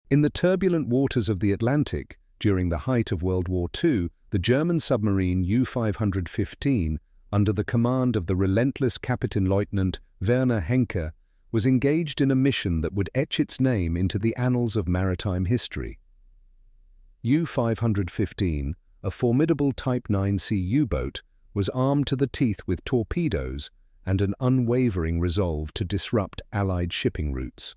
In the turbulent waters of the Atlantic, during the height of World War II, the German submarine U-515, under the command of the relentless Kapitänleutnant Werner Henke, was engaged in a mission that would etch its name into the annals of maritime history. U-515, a formidable Type 9C U-boat, was armed to the teeth with torpedoes and an unwavering resolve to disrupt Allied shipping routes.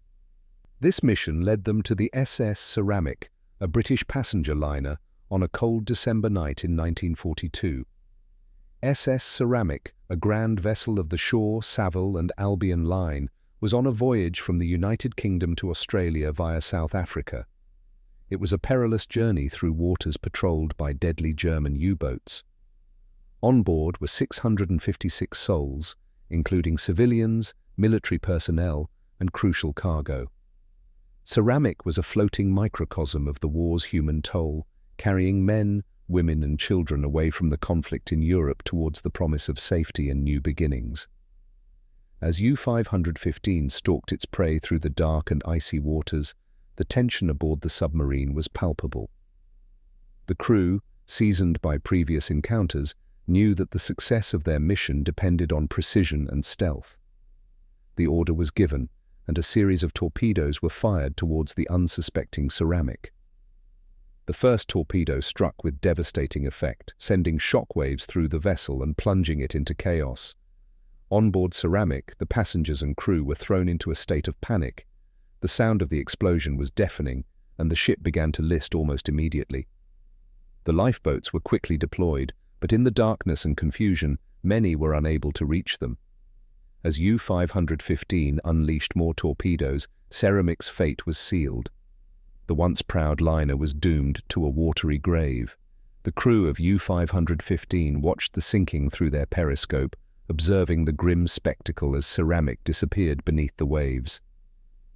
This mission led them to the SS Ceramic, a British passenger liner, on a cold December night in 1942. SS Ceramic, a grand vessel of the Shaw, Saville and Albion Line, was on a voyage from the United Kingdom to Australia via South Africa. It was a perilous journey through waters patrolled by deadly German U-boats. On board were 656 souls, including civilians, military personnel, and crucial cargo. Ceramic was a floating microcosm of the war's human toll, carrying men, women and children away from the conflict in Europe towards the promise of safety and new beginnings. As U-515 stalked its prey through the dark and icy waters, the tension aboard the submarine was palpable. The crew, seasoned by previous encounters, knew that the success of their mission depended on precision and stealth. The order was given, and a series of torpedoes were fired towards the unsuspecting Ceramic. The first torpedo struck with devastating effect, sending shockwaves through the vessel and plunging it into chaos. On board Ceramic, the passengers and crew were thrown into a state of panic. The sound of the explosion was deafening, and the ship began to list almost immediately. The lifeboats were quickly deployed, but in the darkness and confusion, many were unable to reach them. As U-515 unleashed more torpedoes, Ceramic's fate was sealed. The once proud liner was doomed to a watery grave. The crew of U-515 watched the sinking through their periscope, observing the grim spectacle as Ceramic disappeared beneath the waves.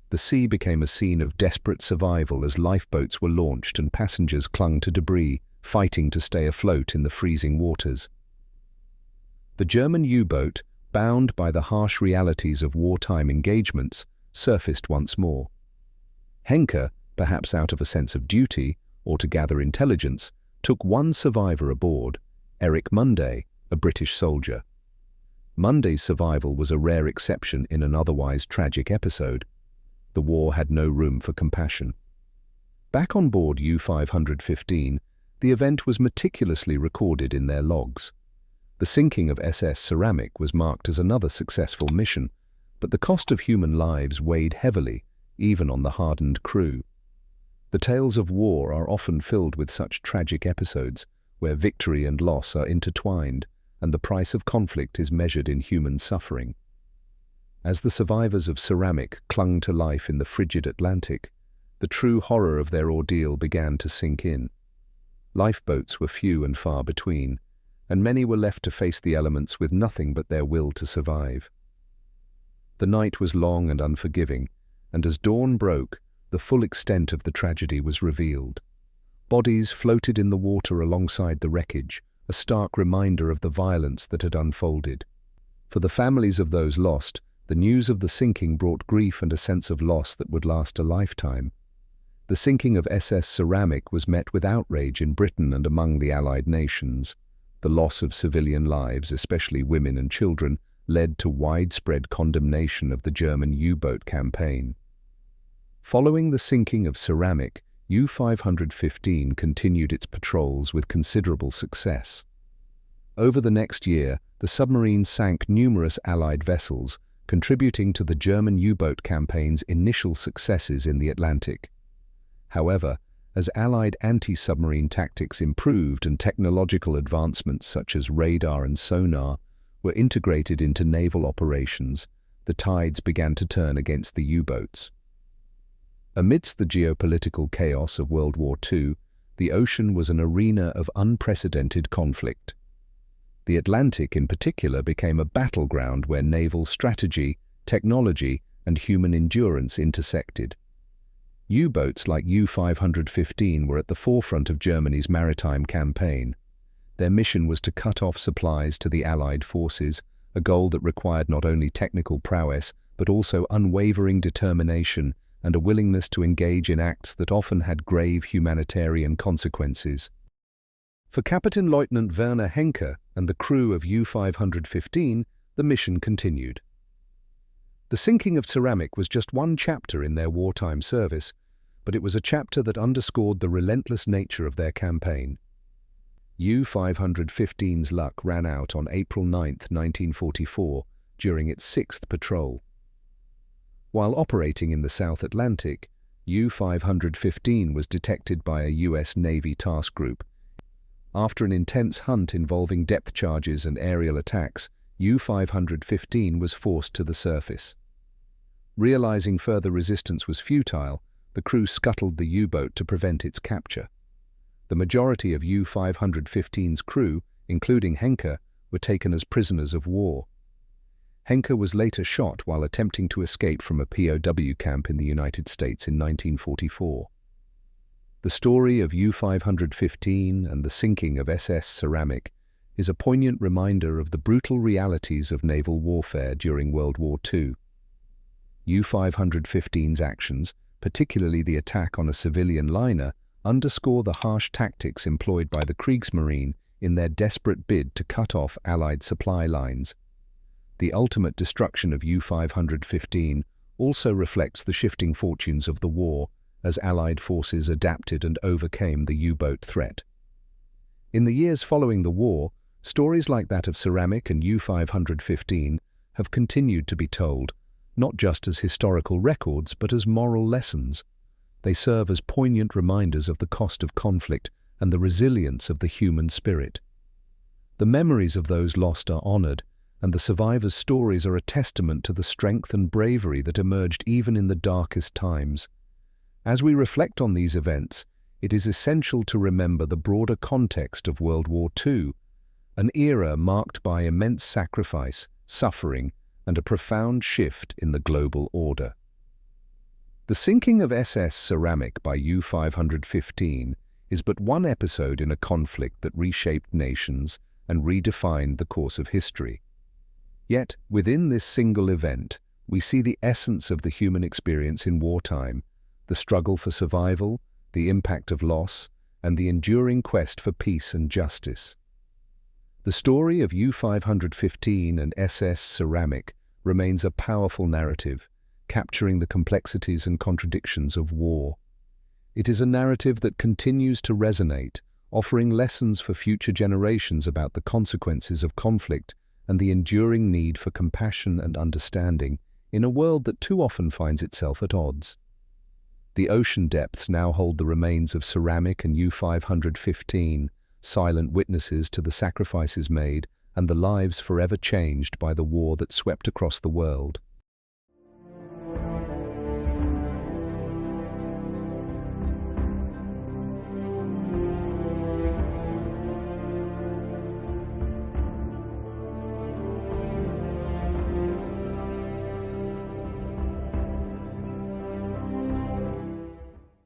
The sea became a scene of desperate survival as lifeboats were launched and passengers clung to debris, fighting to stay afloat in the freezing waters. The German U-boat, bound by the harsh realities of wartime engagements, surfaced once more. Henke, perhaps out of a sense of duty or to gather intelligence, took one survivor aboard, Eric Munday, a British soldier. Munday's survival was a rare exception in an otherwise tragic episode. The war had no room for compassion. Back on board U-515, the event was meticulously recorded in their logs. The sinking of SS Ceramic was marked as another successful mission, but the cost of human lives weighed heavily, even on the hardened crew. The tales of war are often filled with such tragic episodes, where victory and loss are intertwined, and the price of conflict is measured in human suffering. As the survivors of Ceramic clung to life in the frigid Atlantic, the true horror of their ordeal began to sink in. Lifeboats were few and far between, and many were left to face the elements with nothing but their will to survive. The night was long and unforgiving, and as dawn broke, the full extent of the tragedy was revealed. Bodies floated in the water alongside the wreckage, a stark reminder of the violence that had unfolded. For the families of those lost, the news of the sinking brought grief and a sense of loss that would last a lifetime. The sinking of SS Ceramic was met with outrage in Britain and among the Allied nations. The loss of civilian lives, especially women and children, led to widespread condemnation of the German U-boat campaign. Following the sinking of Ceramic, U-515 continued its patrols with considerable success. Over the next year, the submarine sank numerous Allied vessels, contributing to the German U-boat campaign's initial successes in the Atlantic. However, as Allied anti-submarine tactics improved and technological advancements such as radar and sonar were integrated into naval operations, the tides began to turn against the U-boats. Amidst the geopolitical chaos of World War II, the ocean was an arena of unprecedented conflict. The Atlantic in particular became a battleground where naval strategy, technology, and human endurance intersected. U-boats like U-515 were at the forefront of Germany's maritime campaign. Their mission was to cut off supplies to the Allied forces, a goal that required not only technical prowess but also unwavering determination and a willingness to engage in acts that often had grave humanitarian consequences. For Captain Lieutenant Werner Henke and the crew of U-515, the mission continued. The sinking of Ceramic was just one chapter in their wartime service, but it was a chapter that underscored the relentless nature of their campaign. U-515's luck ran out on April 9, 1944, during its sixth patrol. While operating in the South Atlantic, U-515 was detected by a U.S. Navy task group. After an intense hunt involving depth charges and aerial attacks, U-515 was forced to the surface. Realizing further resistance was futile, the crew scuttled the U-boat to prevent its capture. The majority of U-515's crew, including Henke, were taken as prisoners of war. Henke was later shot while attempting to escape from a POW camp in the United States in 1944. The story of U-515 and the sinking of SS Ceramic is a poignant reminder of the brutal realities of naval warfare during World War II. U-515's actions, particularly the attack on a civilian liner, underscore the harsh tactics employed by the Kriegsmarine in their desperate bid to cut off Allied supply lines. The ultimate destruction of U-515 also reflects the shifting fortunes of the war as Allied forces adapted and overcame the U-boat threat. In the years following the war, stories like that of Ceramic and U-515 have continued to be told, not just as historical records but as moral lessons. They serve as poignant reminders of the cost of conflict and the resilience of the human spirit. The memories of those lost are honored, and the survivors' stories are a testament to the strength and bravery that emerged even in the darkest times. As we reflect on these events, it is essential to remember the broader context of World War II, an era marked by immense sacrifice, suffering, and a profound shift in the global order. The sinking of SS Ceramic by U-515 is but one episode in a conflict that reshaped nations and redefined the course of history. Yet, within this single event, we see the essence of the human experience in wartime, the struggle for survival, the impact of loss, and the enduring quest for peace and justice. The story of U-515 and SS Ceramic remains a powerful narrative, capturing the complexities and contradictions of war. It is a narrative that continues to resonate, offering lessons for future generations about the consequences of conflict and the enduring need for compassion and understanding in a world that too often finds itself at odds. The ocean depths now hold the remains of Ceramic and U-515, silent witnesses to the sacrifices made and the lives forever changed by the war that swept across the world.